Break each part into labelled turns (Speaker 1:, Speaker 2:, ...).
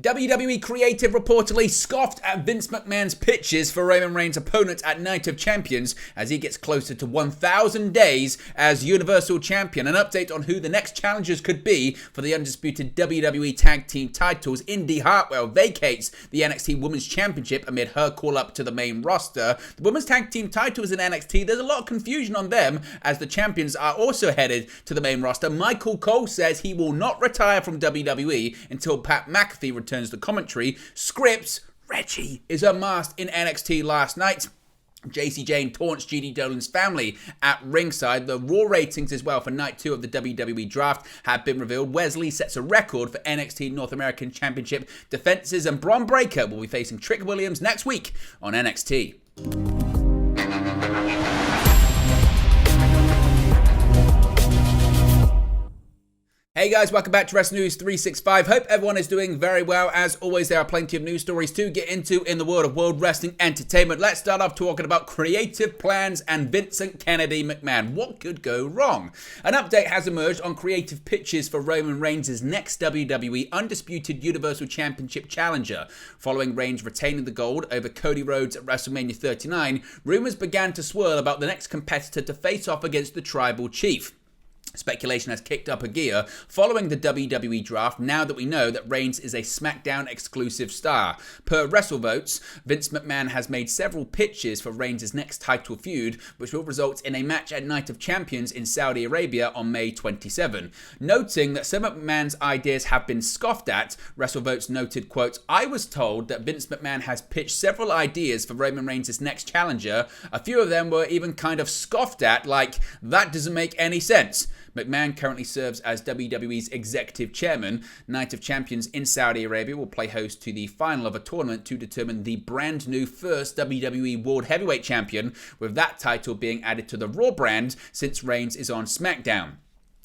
Speaker 1: WWE Creative reportedly scoffed at Vince McMahon's pitches for Roman Reigns' opponent at Night of Champions as he gets closer to 1,000 days as Universal Champion. An update on who the next challengers could be for the undisputed WWE Tag Team titles. Indy Hartwell vacates the NXT Women's Championship amid her call-up to the main roster. The Women's Tag Team titles in NXT, there's a lot of confusion on them as the champions are also headed to the main roster. Michael Cole says he will not retire from WWE until Pat McAfee returns the commentary. Scripts, Reggie is unmasked in NXT last night. JC Jane taunts Gigi Dolan's family at ringside. The Raw ratings as well for night 2 of the WWE draft have been revealed. Wesley sets a record for NXT North American Championship defenses, and Bron Breakker will be facing Trick Williams next week on NXT. Hey guys, welcome back to Wrestling News 365. Hope everyone is doing very well. As always, there are plenty of news stories to get into in the world of World Wrestling Entertainment. Let's start off talking about creative plans and Vincent Kennedy McMahon. What could go wrong? An update has emerged on creative pitches for Roman Reigns' next WWE Undisputed Universal Championship challenger. Following Reigns retaining the gold over Cody Rhodes at WrestleMania 39, rumors began to swirl about the next competitor to face off against the Tribal Chief. Speculation has kicked up a gear following the WWE draft now that we know that Reigns is a SmackDown exclusive star. Per WrestleVotes, Vince McMahon has made several pitches for Reigns' next title feud, which will result in a match at Night of Champions in Saudi Arabia on May 27. Noting that some of McMahon's ideas have been scoffed at, WrestleVotes noted, quote, "I was told that Vince McMahon has pitched several ideas for Roman Reigns' next challenger. A few of them were even kind of scoffed at, like, that doesn't make any sense." McMahon currently serves as WWE's executive chairman. Night of Champions in Saudi Arabia will play host to the final of a tournament to determine the brand new first WWE World Heavyweight Champion, with that title being added to the Raw brand since Reigns is on SmackDown.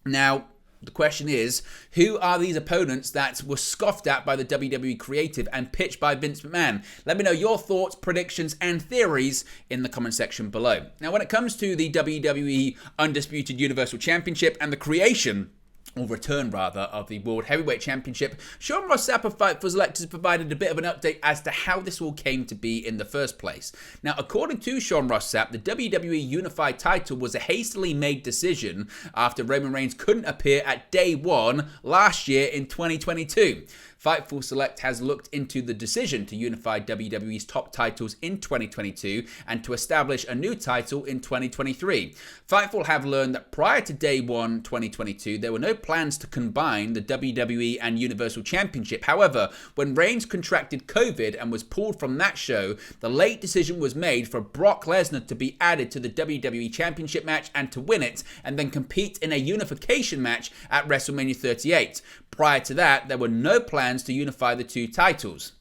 Speaker 1: Now, the question is, who are these opponents that were scoffed at by the WWE Creative and pitched by Vince McMahon? Let me know your thoughts, predictions, and theories in the comment section below. Now, when it comes to the WWE Undisputed Universal Championship and the creation, or return rather, of the World Heavyweight Championship, Sean Ross Sapp of Fightful Select has provided a bit of an update as to how this all came to be in the first place. Now, according to Sean Ross Sapp, the WWE Unified title was a hastily made decision after Roman Reigns couldn't appear at Day 1 last year in 2022. Fightful Select has looked into the decision to unify WWE's top titles in 2022 and to establish a new title in 2023. Fightful have learned that prior to Day 1 2022, there were no plans to combine the WWE and Universal Championship. However, when Reigns contracted COVID and was pulled from that show, the late decision was made for Brock Lesnar to be added to the WWE Championship match and to win it, and then compete in a unification match at WrestleMania 38. Prior to that, there were no plans to unify the two titles.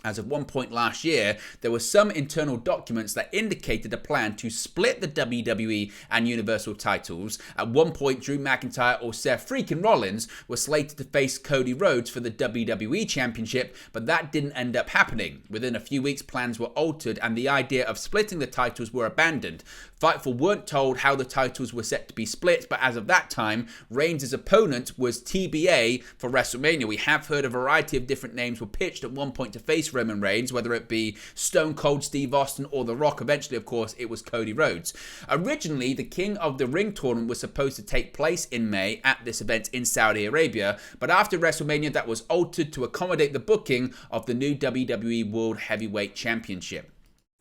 Speaker 1: As of one point last year, there were some internal documents that indicated a plan to split the WWE and Universal titles. At one point, Drew McIntyre or Seth freaking Rollins were slated to face Cody Rhodes for the WWE Championship, but that didn't end up happening. Within a few weeks, plans were altered and the idea of splitting the titles were abandoned. Fightful weren't told how the titles were set to be split, but as of that time, Reigns' opponent was TBA for WrestleMania. We have heard a variety of different names were pitched at one point to face Roman Reigns, whether it be Stone Cold Steve Austin or The Rock. Eventually, of course, it was Cody Rhodes. Originally, the King of the Ring tournament was supposed to take place in May at this event in Saudi Arabia, but after WrestleMania, that was altered to accommodate the booking of the new WWE World Heavyweight Championship.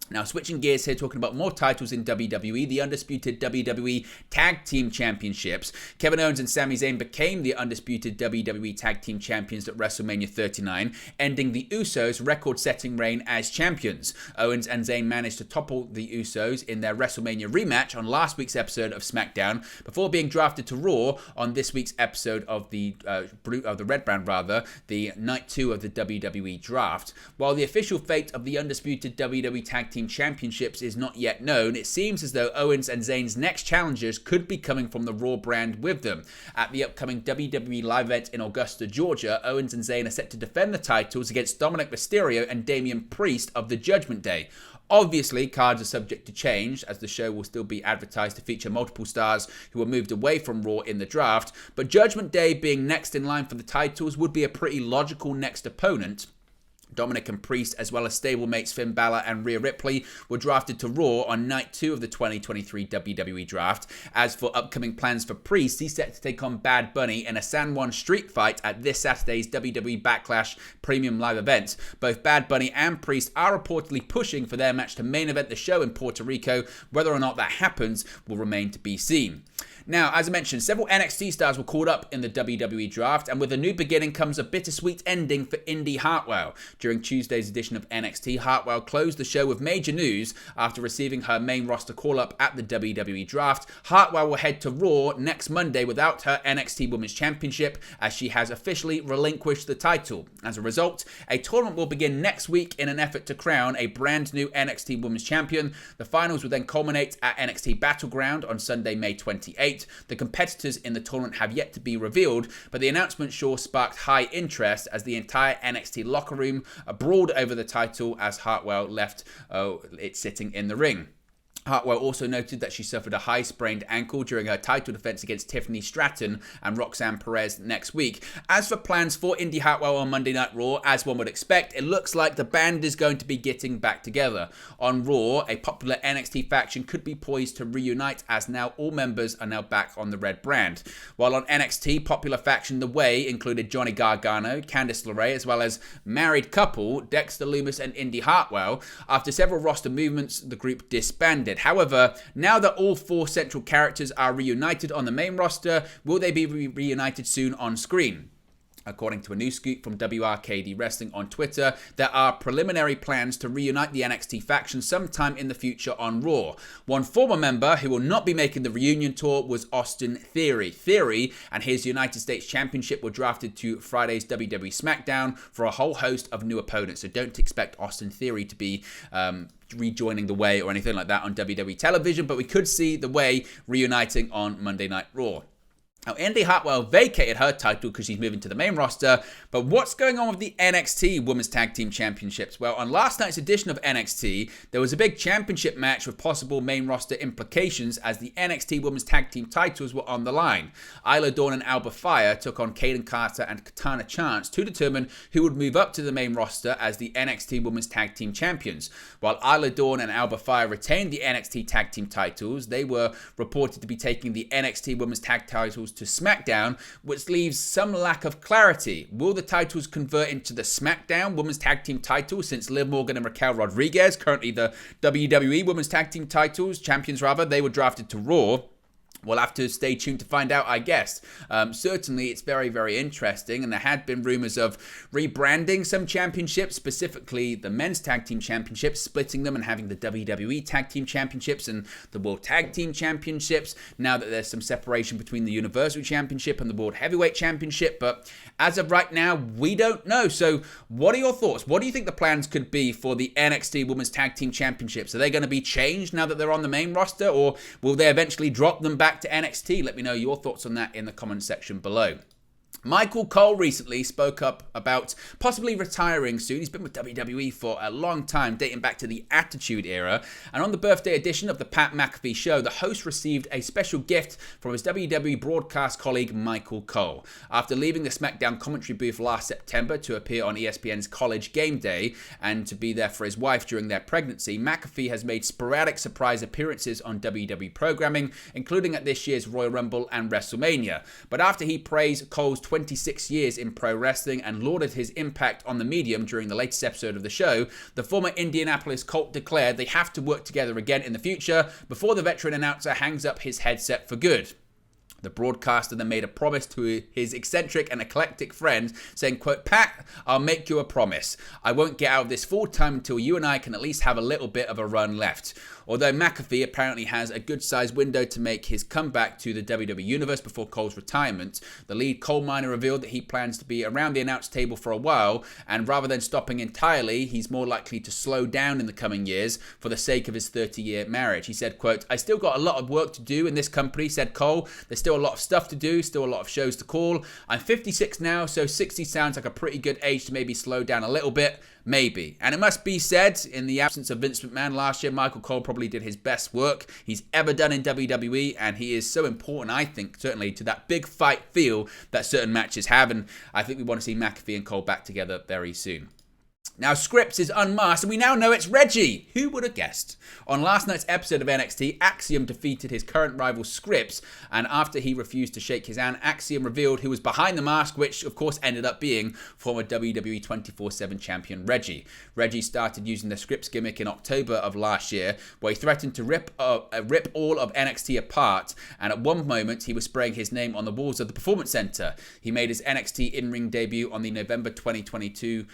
Speaker 1: Now, switching gears here, talking about more titles in WWE, the undisputed WWE Tag Team Championships. Kevin Owens and Sami Zayn became the undisputed WWE Tag Team Champions at WrestleMania 39, ending the Usos' record-setting reign as champions. Owens and Zayn managed to topple the Usos in their WrestleMania rematch on last week's episode of SmackDown, before being drafted to Raw on this week's episode of the Red Brand, the Night 2 of the WWE Draft. While the official fate of the undisputed WWE Tag Team Championships is not yet known, it seems as though Owens and Zayn's next challengers could be coming from the Raw brand with them. At the upcoming WWE live event in Augusta, Georgia, Owens and Zayn are set to defend the titles against Dominic Mysterio and Damian Priest of the Judgment Day. Obviously, cards are subject to change, as the show will still be advertised to feature multiple stars who were moved away from Raw in the draft, but Judgment Day being next in line for the titles would be a pretty logical next opponent. Dominic and Priest, as well as stablemates Finn Balor and Rhea Ripley, were drafted to Raw on night 2 of the 2023 WWE Draft. As for upcoming plans for Priest, he's set to take on Bad Bunny in a San Juan street fight at this Saturday's WWE Backlash Premium Live event. Both Bad Bunny and Priest are reportedly pushing for their match to main event the show in Puerto Rico. Whether or not that happens will remain to be seen. Now, as I mentioned, several NXT stars were called up in the WWE Draft, and with a new beginning comes a bittersweet ending for Indy Hartwell. During Tuesday's edition of NXT, Hartwell closed the show with major news after receiving her main roster call-up at the WWE Draft. Hartwell will head to Raw next Monday without her NXT Women's Championship, as she has officially relinquished the title. As a result, a tournament will begin next week in an effort to crown a brand new NXT Women's Champion. The finals will then culminate at NXT Battleground on Sunday, May 28th. The competitors in the tournament have yet to be revealed, but the announcement sure sparked high interest as the entire NXT locker room brawled over the title as Hartwell left it sitting in the ring. Hartwell also noted that she suffered a high sprained ankle during her title defense against Tiffany Stratton and Roxanne Perez next week. As for plans for Indy Hartwell on Monday Night Raw, as one would expect, it looks like the band is going to be getting back together. On Raw, a popular NXT faction could be poised to reunite as now all members are now back on the red brand. While on NXT, popular faction The Way included Johnny Gargano, Candice LeRae, as well as married couple Dexter Lumis and Indy Hartwell. After several roster movements, the group disbanded. However, now that all 4 central characters are reunited on the main roster, will they be reunited soon on screen? According to a new scoop from WRKD Wrestling on Twitter, there are preliminary plans to reunite the NXT faction sometime in the future on Raw. One former member who will not be making the reunion tour was Austin Theory. Theory and his United States Championship were drafted to Friday's WWE SmackDown for a whole host of new opponents, so don't expect Austin Theory to be rejoining The Way or anything like that on WWE television, but we could see The Way reuniting on Monday Night Raw. Now, Indy Hartwell vacated her title because she's moving to the main roster, but what's going on with the NXT Women's Tag Team Championships? Well, on last night's edition of NXT, there was a big championship match with possible main roster implications as the NXT Women's Tag Team titles were on the line. Isla Dawn and Alba Fire took on Kaden Carter and Katana Chance to determine who would move up to the main roster as the NXT Women's Tag Team Champions. While Isla Dawn and Alba Fire retained the NXT Tag Team titles, they were reported to be taking the NXT Women's Tag titles to SmackDown, which leaves some lack of clarity. Will the titles convert into the SmackDown Women's Tag Team titles, since Liv Morgan and Raquel Rodriguez, currently the WWE Women's Tag Team champions, they were drafted to Raw? We'll have to stay tuned to find out, I guess. Certainly, it's very, very interesting, and there had been rumors of rebranding some championships, specifically the Men's Tag Team Championships, splitting them and having the WWE Tag Team Championships and the World Tag Team Championships, now that there's some separation between the Universal Championship and the World Heavyweight Championship. But as of right now, we don't know. So what are your thoughts? What do you think the plans could be for the NXT Women's Tag Team Championships? Are they going to be changed now that they're on the main roster, or will they eventually drop them back to NXT? Let me know your thoughts on that in the comment section below. Michael Cole recently spoke up about possibly retiring soon. He's been with WWE for a long time, dating back to the Attitude Era. And on the birthday edition of the Pat McAfee Show, the host received a special gift from his WWE broadcast colleague, Michael Cole. After leaving the SmackDown commentary booth last September to appear on ESPN's College Game Day and to be there for his wife during their pregnancy, McAfee has made sporadic surprise appearances on WWE programming, including at this year's Royal Rumble and WrestleMania. But after he praised Cole's 26 years in pro wrestling and lauded his impact on the medium during the latest episode of the show, the former Indianapolis Colt declared they have to work together again in the future before the veteran announcer hangs up his headset for good. The broadcaster then made a promise to his eccentric and eclectic friend, saying, quote, "Pat, I'll make you a promise. I won't get out of this full time until you and I can at least have a little bit of a run left." Although McAfee apparently has a good-sized window to make his comeback to the WWE Universe before Cole's retirement, the lead coal miner revealed that he plans to be around the announce table for a while, and rather than stopping entirely, he's more likely to slow down in the coming years for the sake of his 30-year marriage. He said, quote, "I still got a lot of work to do in this company," said Cole. "There's still a lot of stuff to do, still a lot of shows to call. I'm 56 now, so 60 sounds like a pretty good age to maybe slow down a little bit. Maybe." And it must be said, in the absence of Vince McMahon last year, Michael Cole probably did his best work he's ever done in WWE, and he is so important, I think, certainly to that big fight feel that certain matches have, and I think we want to see McAfee and Cole back together very soon. Now, Scripps is unmasked, and we now know it's Reggie. Who would have guessed? On last night's episode of NXT, Axiom defeated his current rival Scripps, and after he refused to shake his hand, Axiom revealed who was behind the mask, which of course ended up being former WWE 24/7 champion Reggie. Reggie started using the Scripps gimmick in October of last year, where he threatened to rip all of NXT apart, and at one moment he was spraying his name on the walls of the Performance Center. He made his NXT in-ring debut on the November 2022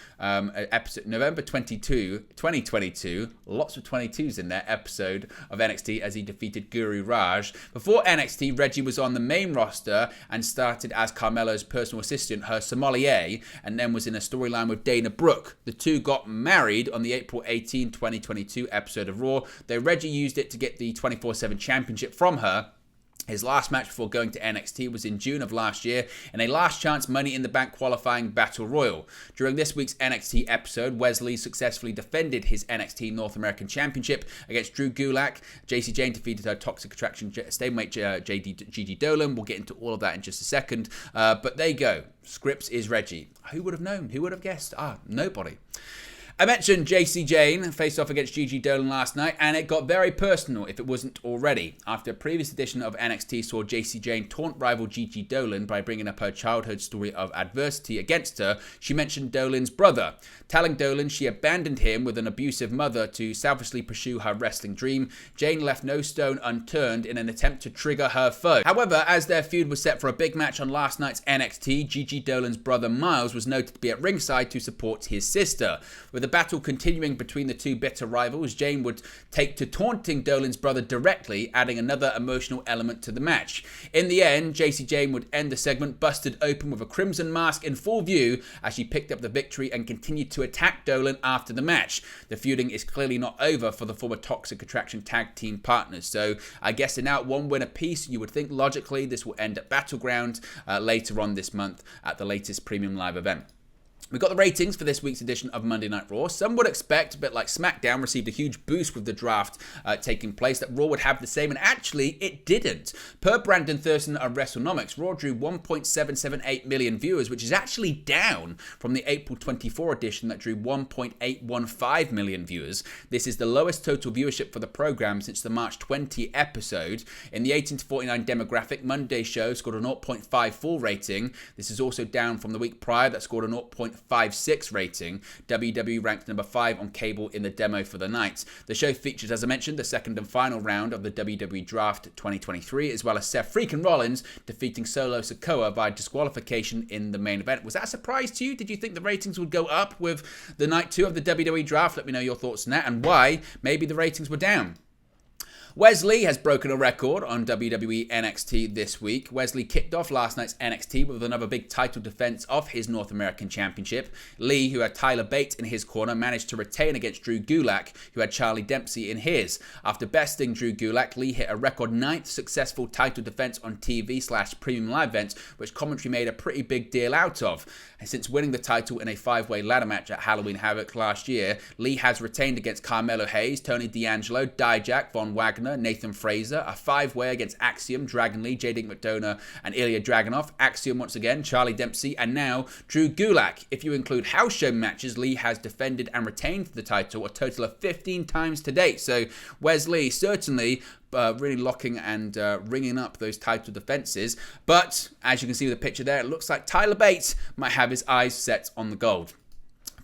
Speaker 1: November 22, 2022, lots of 22s in there, episode of NXT as he defeated Guru Raj. Before NXT, Reggie was on the main roster and started as Carmelo's personal assistant, her sommelier, and then was in a storyline with Dana Brooke. The two got married on the April 18, 2022 episode of Raw, though Reggie used it to get the 24/7 championship from her. His last match before going to NXT was in June of last year in a last chance Money in the Bank qualifying Battle Royal. During this week's NXT episode, Wesley successfully defended his NXT North American Championship against Drew Gulak. Jacy Jayne defeated her Toxic Attraction stablemate Gigi Dolan. We'll get into all of that in just a second. But there you go. Scripps is Reggie. Who would have known? Who would have guessed? Nobody. I mentioned Jacy Jayne faced off against Gigi Dolan last night, and it got very personal if it wasn't already. After a previous edition of NXT saw Jacy Jayne taunt rival Gigi Dolan by bringing up her childhood story of adversity against her, she mentioned Dolan's brother, telling Dolan she abandoned him with an abusive mother to selfishly pursue her wrestling dream. Jayne left no stone unturned in an attempt to trigger her foe. However, as their feud was set for a big match on last night's NXT, Gigi Dolan's brother Miles was noted to be at ringside to support his sister. With the battle continuing between the two bitter rivals, Jayne would take to taunting Dolan's brother directly, adding another emotional element to the match. In the end, Jacy Jayne would end the segment busted open with a crimson mask in full view as she picked up the victory and continued to attack Dolan after the match. The feuding is clearly not over for the former Toxic Attraction tag team partners, so I guess they're now at one win apiece. You would think logically this will end at Battleground later on this month at the latest premium live event. We've got the ratings for this week's edition of Monday Night Raw. Some would expect, a bit like SmackDown received a huge boost with the draft taking place, that Raw would have the same, and actually it didn't. Per Brandon Thurston of WrestleNomics, Raw drew 1.778 million viewers, which is actually down from the April 24 edition that drew 1.815 million viewers. This is the lowest total viewership for the program since the March 20 episode. In the 18 to 49 demographic, Monday's show scored a 0.54 rating. This is also down from the week prior that scored a 0.56 rating. WWE ranked number 5 on cable in the demo for the night. The show features, as I mentioned, the second and final round of the WWE Draft 2023, as well as Seth freaking Rollins defeating Solo Sikoa by disqualification in the main event. Was that a surprise to you? Did you think the ratings would go up with the night 2 of the WWE Draft? Let me know your thoughts on that and why maybe the ratings were down. Wesley has broken a record on WWE NXT this week. Wesley kicked off last night's NXT with another big title defense of his North American Championship. Lee, who had Tyler Bate in his corner, managed to retain against Drew Gulak, who had Charlie Dempsey in his. After besting Drew Gulak, Lee hit a record 9th successful title defense on TV/premium live events, which commentary made a pretty big deal out of. And since winning the title in a 5-way ladder match at Halloween Havoc last year, Lee has retained against Carmelo Hayes, Tony D'Angelo, Dijak, Von Wagner, Nathan Fraser, a 5-way against Axiom, Dragon Lee, J.D. McDonough, and Ilya Dragunov, Axiom once again, Charlie Dempsey, and now Drew Gulak. If you include house show matches, Lee has defended and retained the title a total of 15 times to date. So Wesley certainly really locking and ringing up those title defenses. But as you can see with the picture there, it looks like Tyler Bate might have his eyes set on the gold.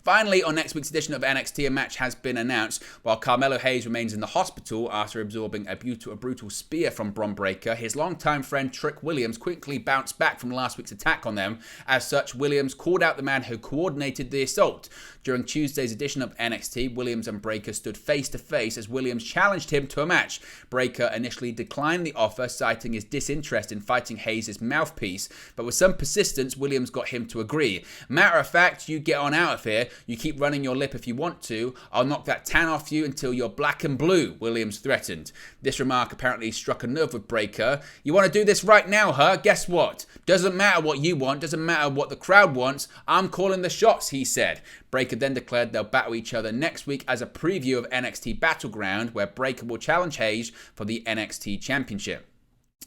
Speaker 1: Finally, on next week's edition of NXT, a match has been announced. While Carmelo Hayes remains in the hospital after absorbing a brutal spear from Bron Breakker, his longtime friend Trick Williams quickly bounced back from last week's attack on them. As such, Williams called out the man who coordinated the assault. During Tuesday's edition of NXT, Williams and Breakker stood face to face as Williams challenged him to a match. Breakker initially declined the offer, citing his disinterest in fighting Hayes' mouthpiece, but with some persistence, Williams got him to agree. Matter of fact, you get on out of here. You keep running your lip if you want to. I'll knock that tan off you until you're black and blue, Williams threatened. This remark apparently struck a nerve with Breakker. You want to do this right now, huh? Guess what? Doesn't matter what you want, doesn't matter what the crowd wants. I'm calling the shots, he said. Breakker then declared they'll battle each other next week as a preview of NXT Battleground, where Breakker will challenge Hayes for the NXT Championship.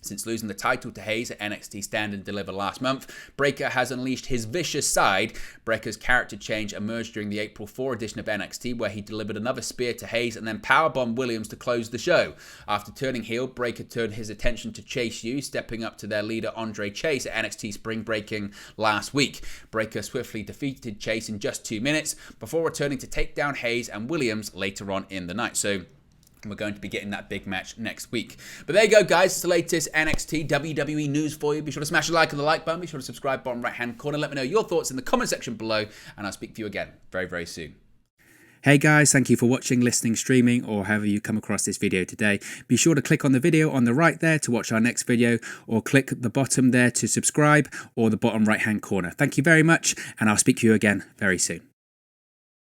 Speaker 1: Since losing the title to Hayes at NXT Stand and Deliver last month, Breakker has unleashed his vicious side. Breakker's character change emerged during the April 4 edition of NXT, where he delivered another spear to Hayes and then powerbombed Williams to close the show. After turning heel, Breakker turned his attention to Chase U, stepping up to their leader Andre Chase at NXT Spring Breaking last week. Breakker swiftly defeated Chase in just 2 minutes before returning to take down Hayes and Williams later on in the night. So we're going to be getting that big match next week. But there you go, guys. It's the latest NXT WWE news for you. Be sure to smash a like on the like button. Be sure to subscribe bottom right-hand corner. Let me know your thoughts in the comment section below, and I'll speak to you again very, very soon.
Speaker 2: Hey guys, thank you for watching, listening, streaming, or however you come across this video today. Be sure to click on the video on the right there to watch our next video, or click the bottom there to subscribe, or the bottom right-hand corner. Thank you very much, and I'll speak to you again very soon.